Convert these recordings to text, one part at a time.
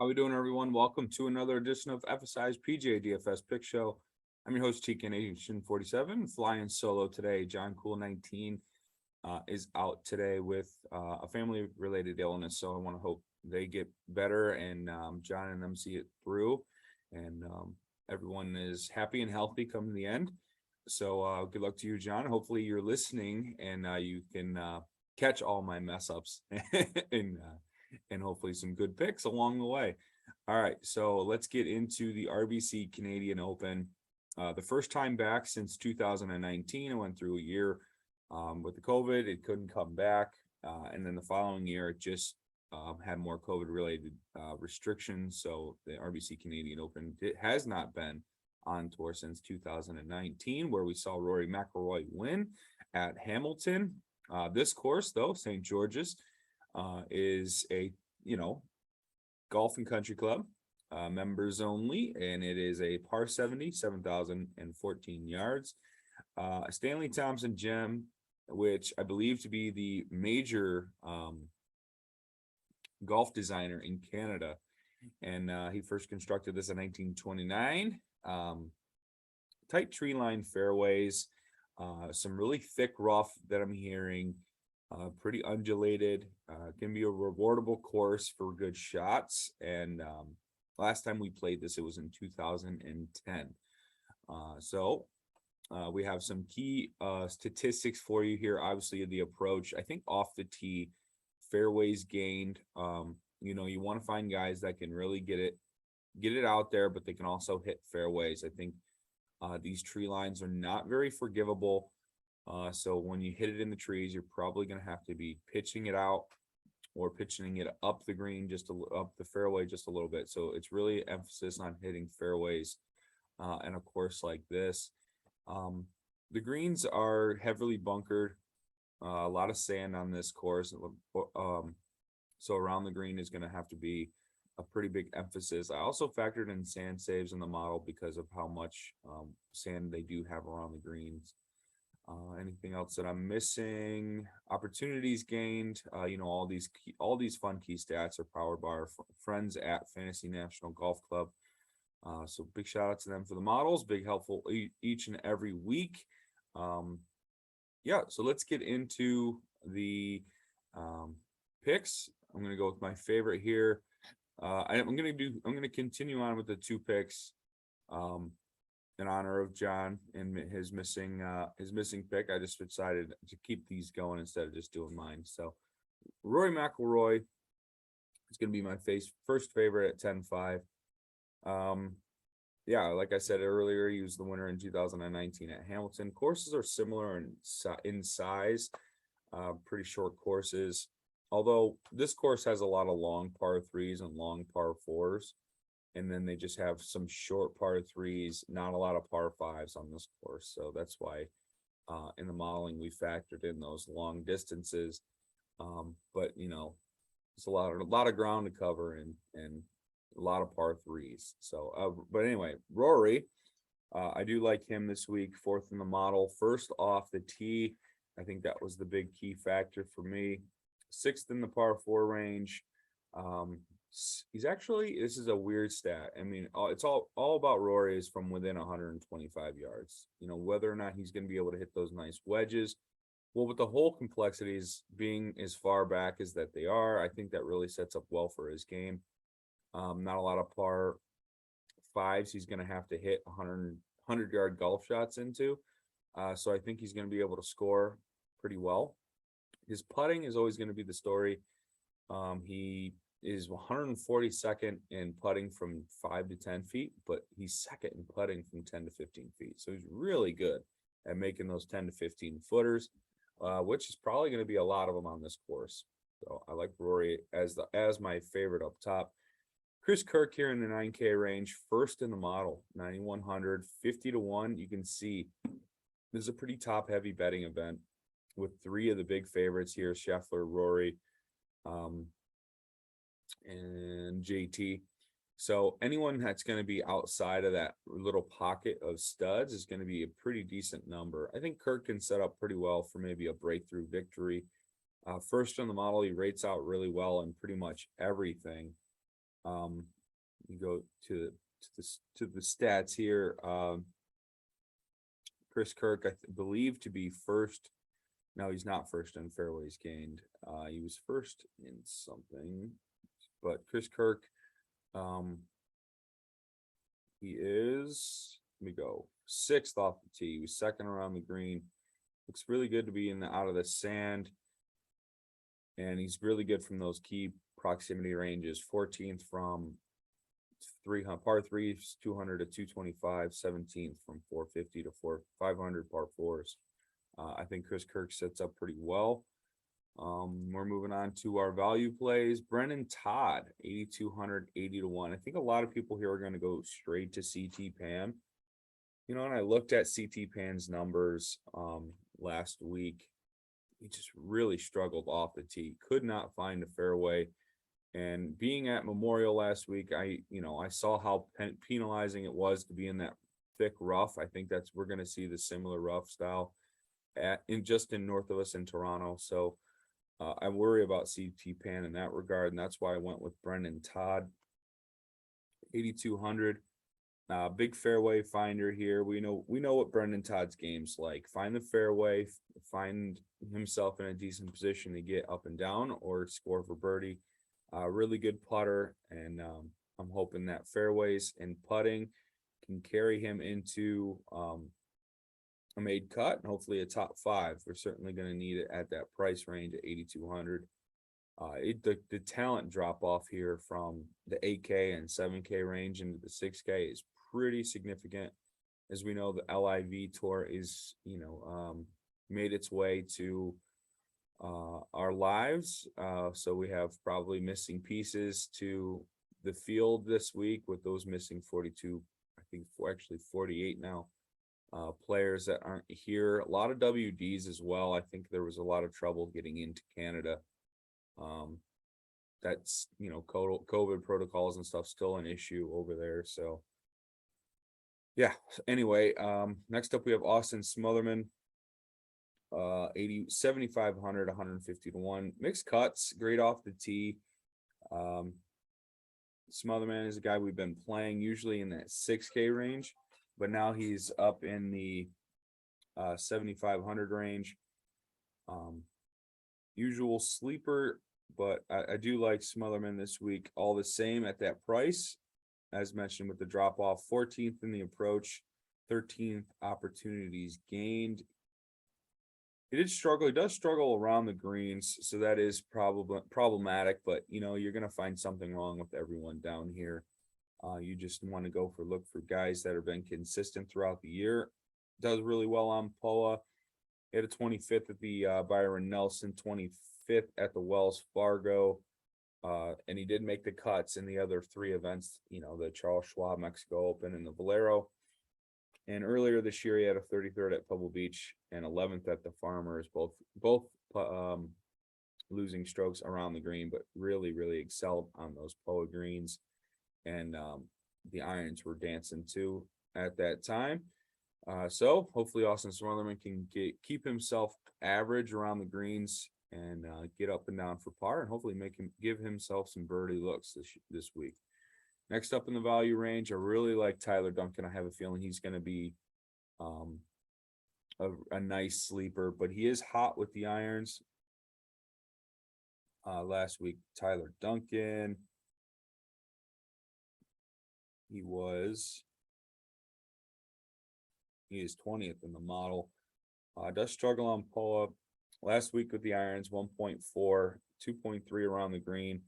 How we doing, everyone? Welcome to another edition of FSI's PGA DFS Pick Show. I'm your host, G&CC 47, flying solo today. John Cool 19 is out today with a family-related illness, so I want to hope they get better and John and them see it through, and everyone is happy and healthy come the end. So good luck to you, John. Hopefully you're listening and you can catch all my mess ups and hopefully some good picks along the way. All right, so let's get into the RBC Canadian Open. The first time back since 2019. I went through a year with the COVID. It couldn't come back. And then the following year, it just had more COVID-related restrictions. So the RBC Canadian Open has not been on tour since 2019, where we saw Rory McIlroy win at Hamilton. This course, though, St. George's, is a, golf and country club, members only, and it is a par 70, 7,014 yards. Stanley Thompson Gem, which I believe to be the major golf designer in Canada. And he first constructed this in 1929. Tight tree line fairways, some really thick rough that I'm hearing. Pretty undulated, can be a rewardable course for good shots. And last time we played this, it was in 2010. So we have some key statistics for you here. Obviously, the approach, I think off the tee, fairways gained. You want to find guys that can really get it out there, but they can also hit fairways. I think these tree lines are not very forgivable. So when you hit it in the trees, you're probably going to have to be pitching it out or pitching it up the green, up the fairway just a little bit. So it's really emphasis on hitting fairways. And a course like this, the greens are heavily bunkered, a lot of sand on this course. So around the green is going to have to be a pretty big emphasis. I also factored in sand saves in the model because of how much sand they do have around the greens. Anything else that I'm missing? Opportunities gained. All these fun key stats are powered by our friends at Fantasy National Golf Club. So big shout out to them for the models. Big helpful each and every week. So let's get into the picks. I'm going to go with my favorite here. I'm going to continue on with the two picks. In honor of John and his missing pick. I just decided to keep these going instead of just doing mine. So Rory McIlroy is going to be my first favorite at 10-5. Like I said earlier, he was the winner in 2019 at Hamilton. Courses are similar in size, pretty short courses. Although this course has a lot of long par threes and long par fours. And then they just have some short par threes, not a lot of par fives on this course. So that's why in the modeling we factored in those long distances. But it's a lot of ground to cover and a lot of par threes. So but anyway, Rory, I do like him this week, fourth in the model, first off the tee. I think that was the big key factor for me. Sixth in the par four range. He's actually, this is a weird stat. I mean, it's all about Rory is from within 125 yards. Whether or not he's going to be able to hit those nice wedges. Well, with the whole complexities being as far back as that they are, I think that really sets up well for his game. Not a lot of par fives he's going to have to hit 100-yard golf shots into. So I think he's going to be able to score pretty well. His putting is always going to be the story. He is 142nd in putting from 5 to 10 feet, but he's second in putting from 10 to 15 feet. So he's really good at making those 10 to 15 footers, which is probably going to be a lot of them on this course. So I like Rory as my favorite up top. Chris Kirk here in the 9K range, first in the model, 9,100, 50 to 1. You can see this is a pretty top heavy betting event with three of the big favorites here, Scheffler, Rory, and JT. So anyone that's going to be outside of that little pocket of studs is going to be a pretty decent number. I think Kirk can set up pretty well for maybe a breakthrough victory. First on the model, he rates out really well in pretty much everything. You go to the stats here. Chris Kirk, I believe to be first. No, he's not first in fairways gained. He was first in something, but Chris Kirk, he is, let me go, sixth off the tee. He was second around the green. Looks really good to be out of the sand. And he's really good from those key proximity ranges. 14th from 300 par threes, 200 to 225, 17th from 450 to 500 par fours. I think Chris Kirk sets up pretty well. We're moving on to our value plays. Brendan Todd, 8,200, 80 to 1. I think a lot of people here are going to go straight to CT Pan. You know, and I looked at CT Pan's numbers last week. He just really struggled off the tee, could not find a fairway. And being at Memorial last week, I saw how penalizing it was to be in that thick rough. I think we're going to see the similar rough style in north of us in Toronto. So I worry about CT Pan in that regard, and that's why I went with Brendan Todd, 8,200. Big fairway finder here. We know what Brendan Todd's game's like. Find the fairway, find himself in a decent position to get up and down or score for birdie. Really good putter, and I'm hoping that fairways and putting can carry him into a made cut and hopefully a top 5. We're certainly going to need it at that price range at 8,200. The talent drop off here from the 8K and 7K range into the 6K is pretty significant. As we know, the LIV tour is, made its way to our lives. So we have probably missing pieces to the field this week with those missing 42, I think actually 48 now, players that aren't here. A lot of WDs as well. I think there was a lot of trouble getting into Canada. That's, COVID protocols and stuff still an issue over there. So yeah, anyway, next up we have Austin Smotherman, 7,500, 150 to 1. Mixed cuts, great off the tee. Smotherman is a guy we've been playing usually in that 6K range, but now he's up in the 7,500 range. Usual sleeper, but I do like Smotherman this week all the same at that price. As mentioned with the drop off, 14th in the approach, 13th opportunities gained. He does struggle around the greens, so that is problematic, but you're going to find something wrong with everyone down here. You just want to look for guys that have been consistent throughout the year. Does really well on POA. He had a 25th at the Byron Nelson, 25th at the Wells Fargo. And he did make the cuts in the other 3 events, the Charles Schwab Mexico Open and the Valero. And earlier this year, he had a 33rd at Pebble Beach and 11th at the Farmers, both losing strokes around the green, but really, really excelled on those POA greens. And the irons were dancing too at that time. So hopefully Austin Smotherman can keep himself average around the greens and get up and down for par, and hopefully give himself some birdie looks this week. Next up in the value range, I really like Tyler Duncan. I have a feeling he's going to be a nice sleeper, but he is hot with the irons. Last week, Tyler Duncan, he is 20th in the model. Does struggle on pull-up. Last week with the irons, 1.4, 2.3 around the green.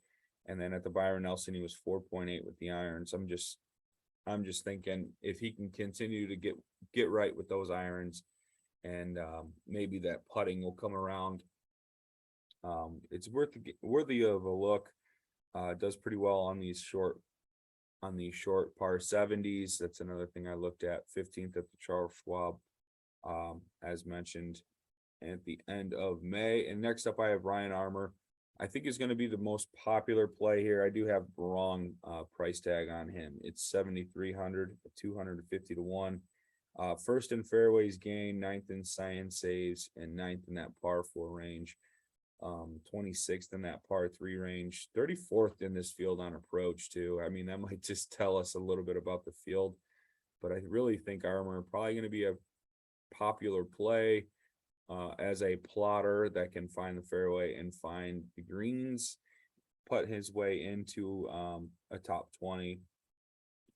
And then at the Byron Nelson, he was 4.8 with the irons. I'm just thinking if he can continue to get right with those irons, and maybe that putting will come around. It's worthy of a look. Does pretty well on these short par 70s. That's another thing I looked at. 15th at the Charles Schwab, as mentioned, at the end of May. And next up, I have Ryan Armour. I think is going to be the most popular play here. I do have the wrong price tag on him. It's 7,300, 250 to 1. First in fairways gain, 9th in science saves, and 9th in that par 4 range. 26th in that par 3 range, 34th in this field on approach too. I mean, that might just tell us a little bit about the field, but I really think Armour probably going to be a popular play as a plotter that can find the fairway and find the greens, put his way into a top 20.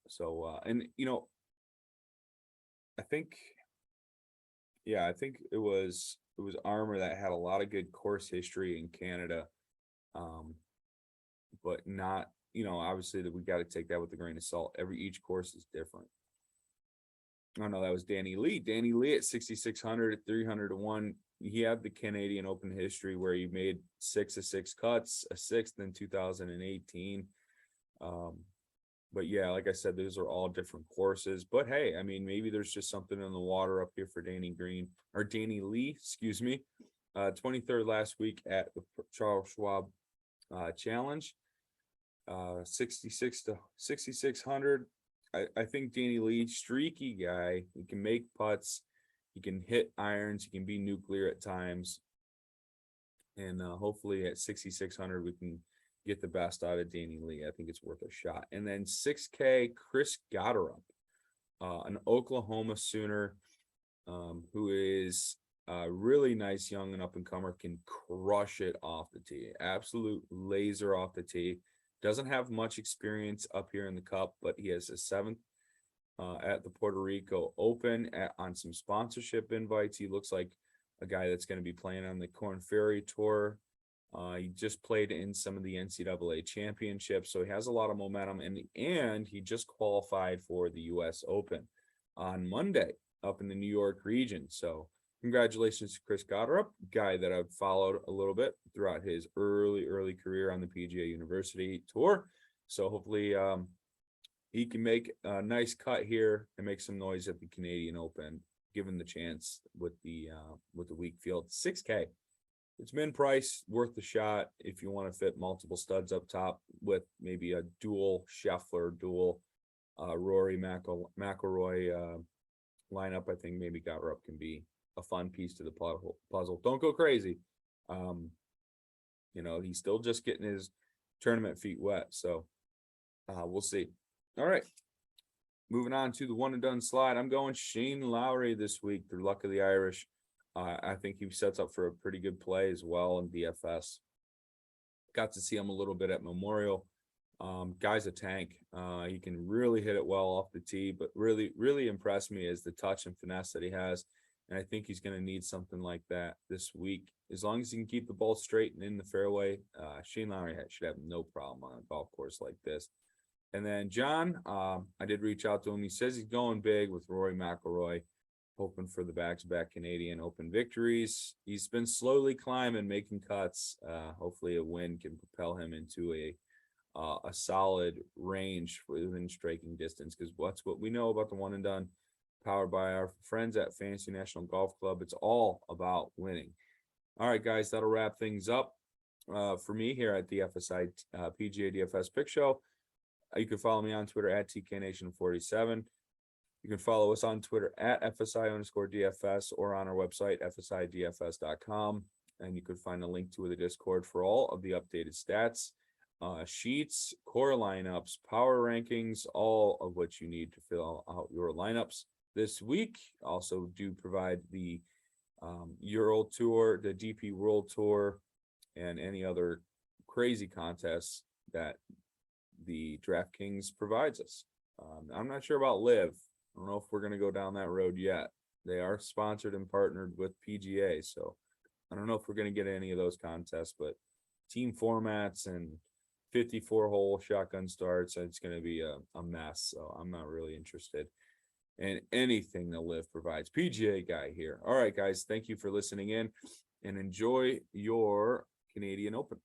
So and I think it was Armour that had a lot of good course history in Canada, but not, obviously that we got to take that with a grain of salt. Each course is different. Oh no, that was Danny Lee. Danny Lee at 6,600 at 300 to 1. He had the Canadian Open history where he made 6 of 6 cuts, a 6th in 2018. But yeah, like I said, those are all different courses. But hey, I mean, maybe there's just something in the water up here for Danny Lee, excuse me. 23rd last week at the Charles Schwab Challenge. 66 to 6,600. I think Danny Lee, streaky guy. He can make putts. He can hit irons. He can be nuclear at times. And hopefully at 6,600, we can get the best out of Danny Lee. I think it's worth a shot. And then 6K, Chris Gotterup, an Oklahoma Sooner, who is a really nice young and up-and-comer, can crush it off the tee. Absolute laser off the tee. Doesn't have much experience up here in the Cup, but he has a 7th at the Puerto Rico Open on some sponsorship invites. He looks like a guy that's going to be playing on the Corn Ferry Tour. He just played in some of the NCAA championships, so he has a lot of momentum. And he just qualified for the U.S. Open on Monday up in the New York region. So congratulations to Chris Gotterup, guy that I've followed a little bit throughout his early career on the PGA University Tour. So hopefully he can make a nice cut here and make some noise at the Canadian Open, given the chance with the weak field. 6K. It's min price, worth the shot if you want to fit multiple studs up top with maybe a dual Scheffler, dual Rory McIlroy lineup. I think maybe Gotterup can be a fun piece to the puzzle. Don't go crazy. He's still just getting his tournament feet wet. So we'll see. All right. Moving on to the one and done slide. I'm going Shane Lowry this week through luck of the Irish. I think he sets up for a pretty good play as well in DFS. Got to see him a little bit at Memorial. Guy's a tank. He can really hit it well off the tee, but really impressed me is the touch and finesse that he has. And I think he's going to need something like that this week. As long as he can keep the ball straight and in the fairway, Shane Lowry should have no problem on a golf course like this. And then John, I did reach out to him. He says he's going big with Rory McIlroy, hoping for the back-to-back Canadian Open victories. He's been slowly climbing, making cuts. Hopefully a win can propel him into a solid range within striking distance, because what's what we know about the one and done, powered by our friends at Fantasy National Golf Club. It's all about winning. All right, guys, that'll wrap things up for me here at the FSI PGA DFS Pick Show. You can follow me on Twitter at TKNation47. You can follow us on Twitter at FSI_DFS or on our website, FSIDFS.com. And you can find a link to the Discord for all of the updated stats, sheets, core lineups, power rankings, all of what you need to fill out your lineups this week. Also do provide the Euro Tour, the DP World Tour, and any other crazy contests that the DraftKings provides us. I'm not sure about Live. I don't know if we're going to go down that road yet. They are sponsored and partnered with PGA, so I don't know if we're going to get any of those contests, but team formats and 54-hole shotgun starts, it's going to be a mess, so I'm not really interested in anything that Live provides. PGA guy here. All right, guys, thank you for listening in, and enjoy your Canadian Open.